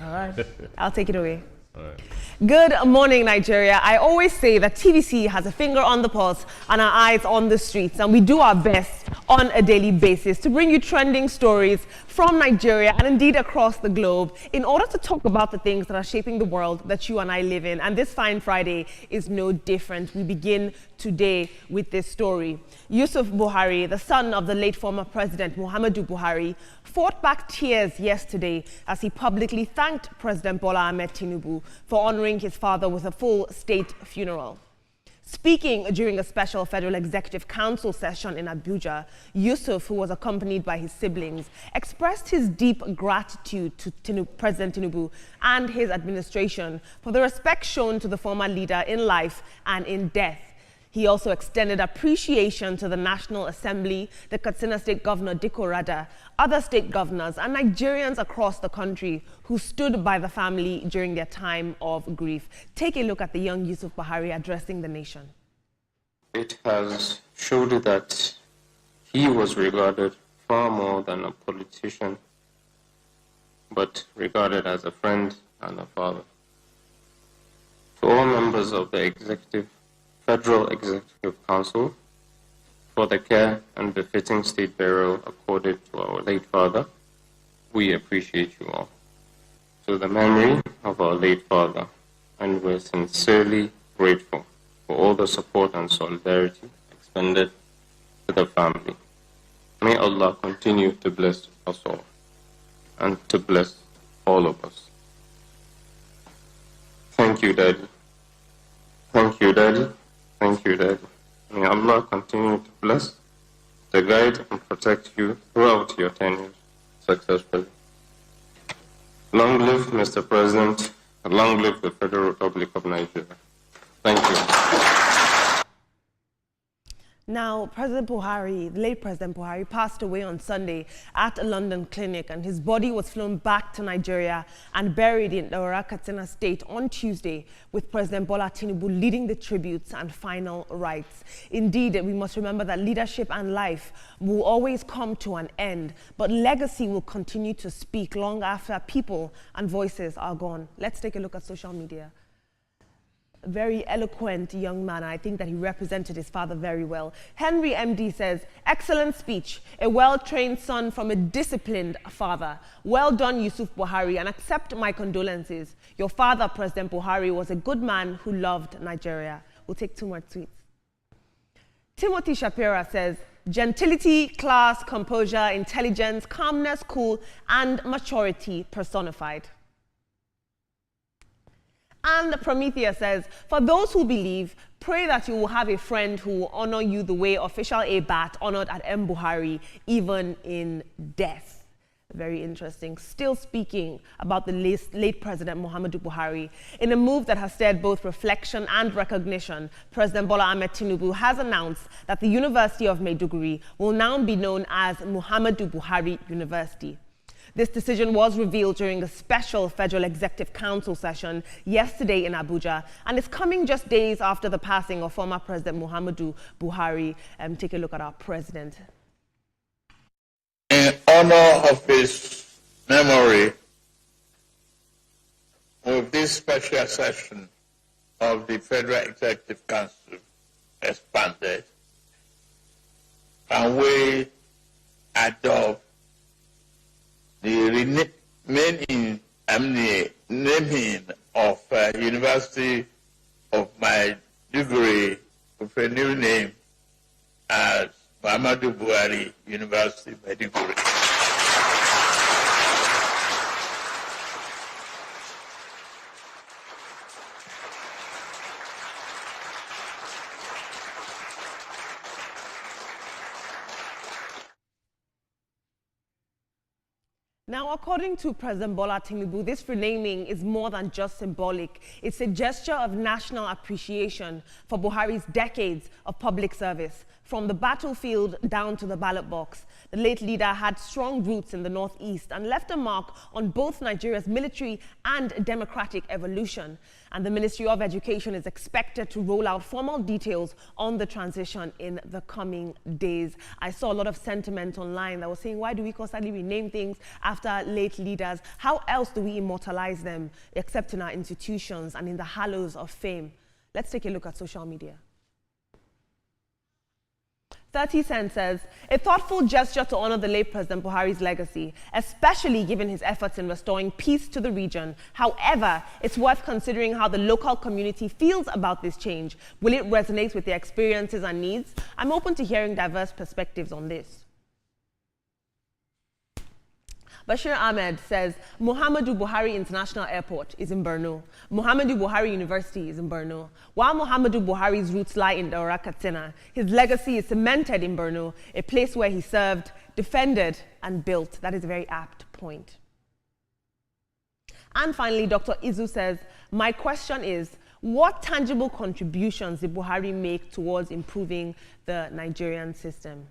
All right. I'll take it away. All right. Good morning, Nigeria. I always say that TVC has a finger on the pulse and our eyes on the streets, and we do our best on a daily basis to bring you trending stories from Nigeria and indeed across the globe in order to talk about the things that are shaping the world that you and I live in. And this fine Friday is no different. We begin today with this story. Yusuf Buhari, the son of the late former President Muhammadu Buhari, fought back tears yesterday as he publicly thanked President Bola Ahmed Tinubu for honoring his father with a full state funeral. Speaking during a special Federal Executive Council session in Abuja, Yusuf, who was accompanied by his siblings, expressed his deep gratitude to President Tinubu and his administration for the respect shown to the former leader in life and in death. He also extended appreciation to the National Assembly, the Katsina State Governor Dikko Rada, other state governors, and Nigerians across the country who stood by the family during their time of grief. Take a look at the young Yusuf Buhari addressing the nation. It has showed that he was regarded far more than a politician, but regarded as a friend and a father. To all members of the Federal Executive Council, for the care and befitting state burial accorded to our late father, we appreciate you all. To the memory of our late father, and we're sincerely grateful for all the support and solidarity expended to the family. May Allah continue to bless us all and to bless all of us. Thank you, Daddy. Thank you, Daddy. Thank you, Daddy. May Allah continue to bless, to guide and protect you throughout your tenure successfully. Long live Mr. President, and long live the Federal Republic of Nigeria. Thank you. Now, President Buhari, the late President Buhari, passed away on Sunday at a London clinic, and his body was flown back to Nigeria and buried in the Katsina State on Tuesday, with President Bola Tinubu leading the tributes and final rites. Indeed, we must remember that leadership and life will always come to an end, but legacy will continue to speak long after people and voices are gone. Let's take a look at social media. A very eloquent young man. I think that he represented his father very well. Henry MD says, excellent speech, a well-trained son from a disciplined father. Well done, Yusuf Buhari, and accept my condolences. Your father, President Buhari, was a good man who loved Nigeria. We'll take two more tweets. Timothy Shapira says, gentility, class, composure, intelligence, calmness, cool, and maturity personified. And Prometheus says, for those who believe, pray that you will have a friend who will honor you the way official ABAT honored at M. Buhari, even in death. Very interesting. Still speaking about the late President Muhammadu Buhari, in a move that has stirred both reflection and recognition, President Bola Ahmed Tinubu has announced that the University of Maiduguri will now be known as Muhammadu Buhari University. This decision was revealed during a special Federal Executive Council session yesterday in Abuja, and is coming just days after the passing of former President Muhammadu Buhari. Take a look at our president. In honor of his memory, with this special session of the Federal Executive Council expanded, and we adopt the naming of University of Maiduguri with a new name as Muhammadu Buhari University Maiduguri. Now, according to President Bola Tinubu, this renaming is more than just symbolic. It's a gesture of national appreciation for Buhari's decades of public service, from the battlefield down to the ballot box. The late leader had strong roots in the Northeast and left a mark on both Nigeria's military and democratic evolution. And the Ministry of Education is expected to roll out formal details on the transition in the coming days. I saw a lot of sentiment online that was saying, why do we constantly rename things after late leaders? How else do we immortalize them except in our institutions and in the hallows of fame? Let's take a look at social media. 30 Cent says, a thoughtful gesture to honor the late President Buhari's legacy, especially given his efforts in restoring peace to the region. However, it's worth considering how the local community feels about this change. Will it resonate with their experiences and needs? I'm open to hearing diverse perspectives on this. Bashir Ahmed says, Muhammadu Buhari International Airport is in Borno. Muhammadu Buhari University is in Borno. While Muhammadu Buhari's roots lie in Daura Katsina, his legacy is cemented in Borno, a place where he served, defended, and built. That is a very apt point. And finally, Dr. Izu says, my question is, what tangible contributions did Buhari make towards improving the Nigerian system?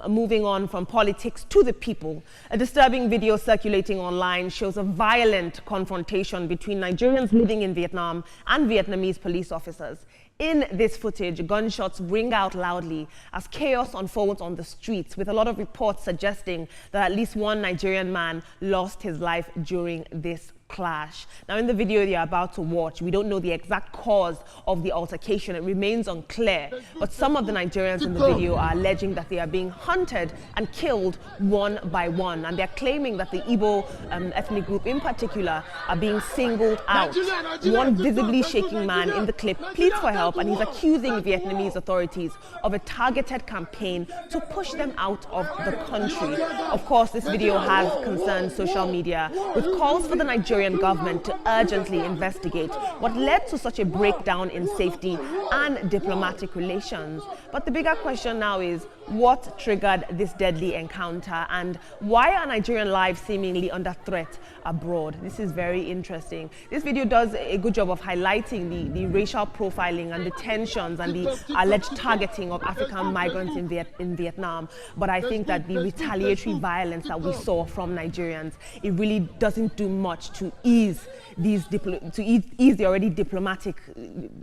Moving on from politics to the people, a disturbing video circulating online shows a violent confrontation between Nigerians living in Vietnam and Vietnamese police officers. In this footage, gunshots ring out loudly as chaos unfolds on the streets, with a lot of reports suggesting that at least one Nigerian man lost his life during this clash. Now, in the video you're about to watch, we don't know the exact cause of the altercation. It remains unclear, but some of the Nigerians in the video are alleging that they are being hunted and killed one by one, and they're claiming that the Igbo ethnic group in particular are being singled out. One visibly shaking man in the clip pleads for help, and he's accusing Vietnamese authorities of a targeted campaign to push them out of the country. Of course, this video has concerned social media, with calls for the Nigerian government to urgently investigate what led to such a breakdown in safety and diplomatic relations. But the bigger question now is, what triggered this deadly encounter, and why are Nigerian lives seemingly under threat abroad? This is very interesting. This video does a good job of highlighting the racial profiling and the tensions and the alleged targeting of African migrants in Vietnam. But I think that the retaliatory violence that we saw from Nigerians, it really doesn't do much to ease the already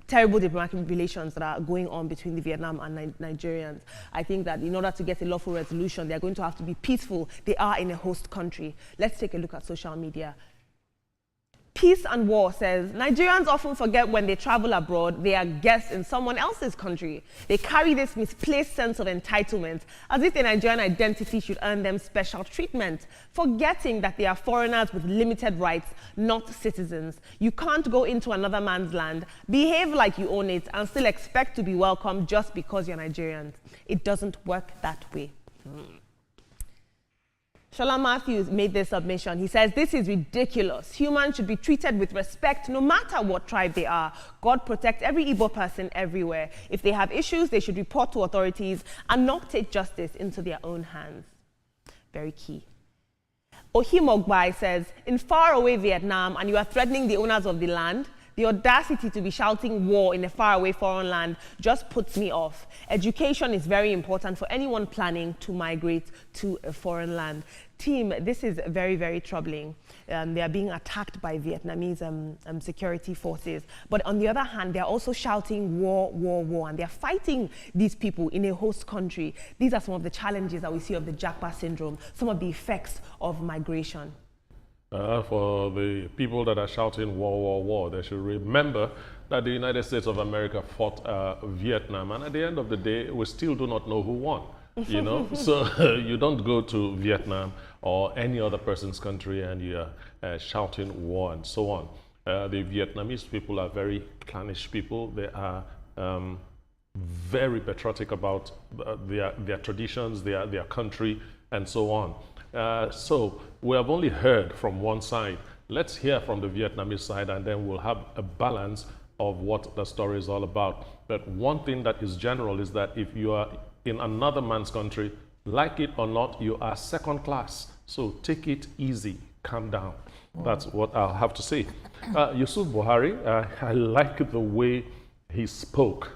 terrible diplomatic relations that are going on between the Vietnam and Nigerians. I think that in order to get a lawful resolution, they're going to have to be peaceful. They are in a host country. Let's take a look at social media. Peace and War says, Nigerians often forget when they travel abroad, they are guests in someone else's country. They carry this misplaced sense of entitlement, as if their Nigerian identity should earn them special treatment, forgetting that they are foreigners with limited rights, not citizens. You can't go into another man's land, behave like you own it, and still expect to be welcome just because you're Nigerian. It doesn't work that way. Shola Matthews made this submission. He says, this is ridiculous. Humans should be treated with respect no matter what tribe they are. God protect every Igbo person everywhere. If they have issues, they should report to authorities and not take justice into their own hands. Very key. Ohimogbai says, in faraway Vietnam, and you are threatening the owners of the land, the audacity to be shouting war in a faraway foreign land just puts me off. Education is very important for anyone planning to migrate to a foreign land. Team, this is very, very troubling. They are being attacked by Vietnamese security forces. But on the other hand, they're also shouting war, war, war, and they're fighting these people in a host country. These are some of the challenges that we see of the Japa syndrome, some of the effects of migration. For the people that are shouting war, war, war, they should remember that the United States of America fought Vietnam, and at the end of the day, we still do not know who won. You know, so you don't go to Vietnam or any other person's country and you're shouting war and so on. The Vietnamese people are very clannish people. They are very patriotic about their traditions, their country, and so on. So we have only heard from one side. Let's hear from the Vietnamese side, and then we'll have a balance of what the story is all about. But one thing that is general is that if you are in another man's country, like it or not, you are second class. So take it easy, calm down. That's what I'll have to say. Yusuf Buhari, I like the way he spoke.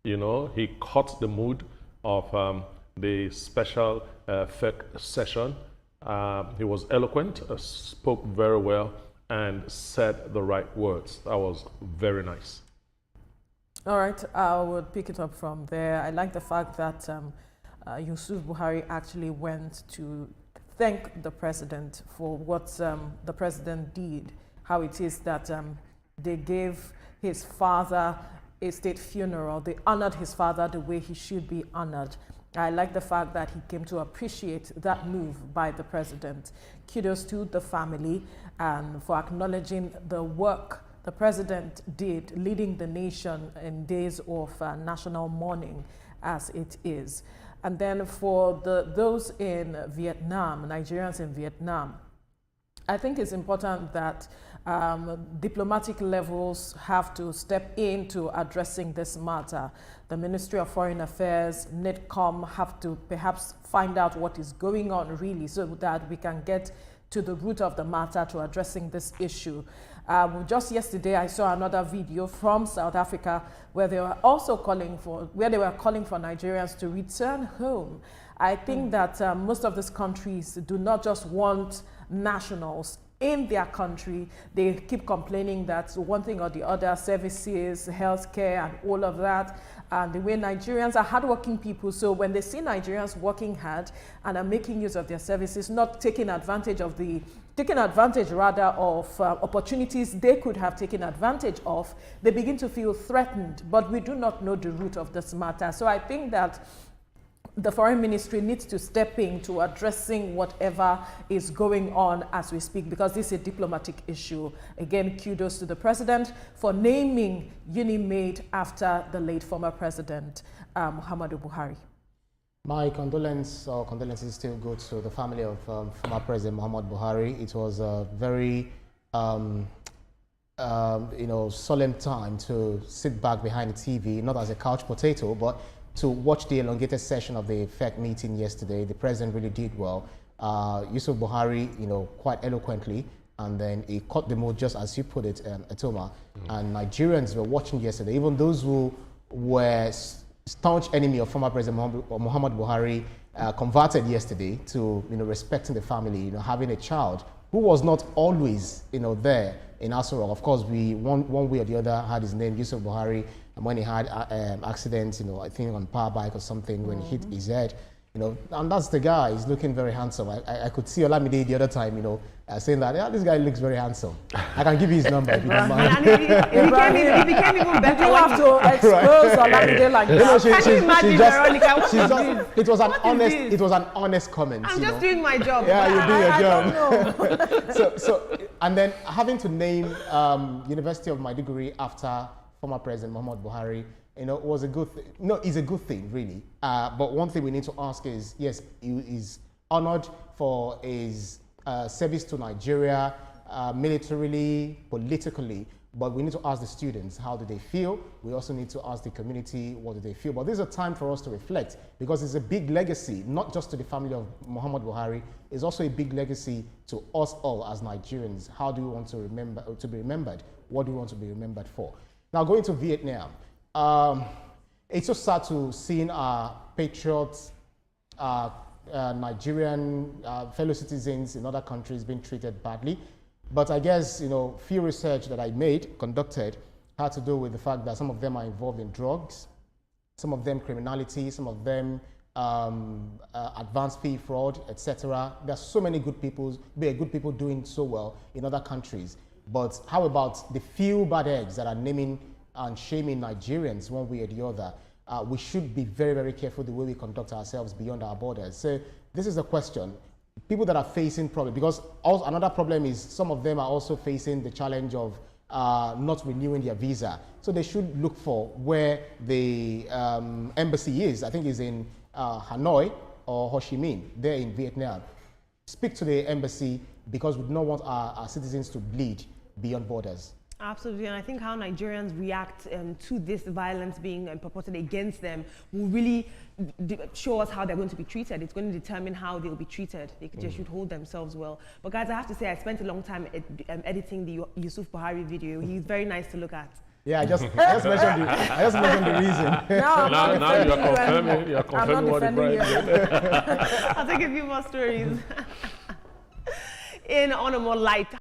You know, he caught the mood of the special FEC session. He was eloquent, spoke very well, and said the right words. That was very nice. All right, I would pick it up from there. I like the fact that Yusuf Buhari actually went to thank the president for what the president did, how it is that they gave his father a state funeral. They honored his father the way he should be honored. I like the fact that he came to appreciate that move by the president. Kudos to the family and for acknowledging the work the president did, leading the nation in days of national mourning as it is. And then for those in Vietnam, Nigerians in Vietnam, I think it's important that diplomatic levels have to step into addressing this matter. The Ministry of Foreign Affairs, NITCOM have to perhaps find out what is going on really so that we can get to the root of the matter to addressing this issue. Just yesterday, I saw another video from South Africa where they were also calling for Nigerians to return home. I think that most of these countries do not just want nationals in their country. They keep complaining that one thing or the other, services, healthcare, and all of that. And the way Nigerians are hardworking people, so when they see Nigerians working hard and are making use of their services, not taking advantage of opportunities they could have taken advantage of, they begin to feel threatened. But we do not know the root of this matter. So I think that the foreign ministry needs to step into addressing whatever is going on as we speak, because this is a diplomatic issue. Again, kudos to the president for naming UNIMAID after the late former president, Muhammadu Buhari. My condolences still go to the family of former President Muhammadu Buhari. It was a very solemn time to sit back behind the TV, not as a couch potato, but to watch the elongated session of the FEC meeting yesterday. The president really did well. Yusuf Buhari, quite eloquently, and then he caught the mood, just as you put it, Atoma. And Nigerians were watching yesterday, even those who were staunch enemy of former President Muhammadu Buhari, converted yesterday to respecting the family, having a child who was not always there in Aso Rock. Of course, we one way or the other had his name, Yusuf Buhari, and when he had accidents, I think on power bike or something, when he hit his head, and that's the guy. He's looking very handsome. I could see Olamide the other time, saying that, yeah, this guy looks very handsome. I can give you his number if you don't mind. And he became even better. You have to expose Olamide like that. Can you imagine, Veronica? What is this? It was an honest comment. I'm just doing my job. Yeah, you do your job. I don't know. so, and then having to name University of Maiduguri after former President Muhammadu Buhari, was a good thing. No, it's a good thing, really. But one thing we need to ask is, yes, he is honored for his service to Nigeria, militarily, politically, but we need to ask the students, how do they feel? We also need to ask the community, what do they feel? But this is a time for us to reflect, because it's a big legacy, not just to the family of Muhammadu Buhari, it's also a big legacy to us all as Nigerians. How do we want to be remembered? What do we want to be remembered for? Now, going to Vietnam, it's so sad to see our patriots, Nigerian fellow citizens in other countries being treated badly. But I guess, few research that I conducted, had to do with the fact that some of them are involved in drugs, some of them criminality, some of them advance fee fraud, etc. There are so many good people doing so well in other countries. But how about the few bad eggs that are naming and shaming Nigerians one way or the other? We should be very, very careful the way we conduct ourselves beyond our borders. So this is a question. People that are facing problems, because also another problem is some of them are also facing the challenge of not renewing their visa. So they should look for where the embassy is. I think it's in Hanoi or Ho Chi Minh, there in Vietnam. Speak to the embassy, because we do not want our citizens to bleed beyond borders. Absolutely, and I think how Nigerians react to this violence being purported against them will really show us how they're going to be treated. It's going to determine how they'll be treated. They just should hold themselves well. But guys, I have to say, I spent a long time editing the Yusuf Buhari video. He's very nice to look at. Yeah, I just mentioned the reason. Now you are confirming what the Brian did. I'll take a few more stories. On a more light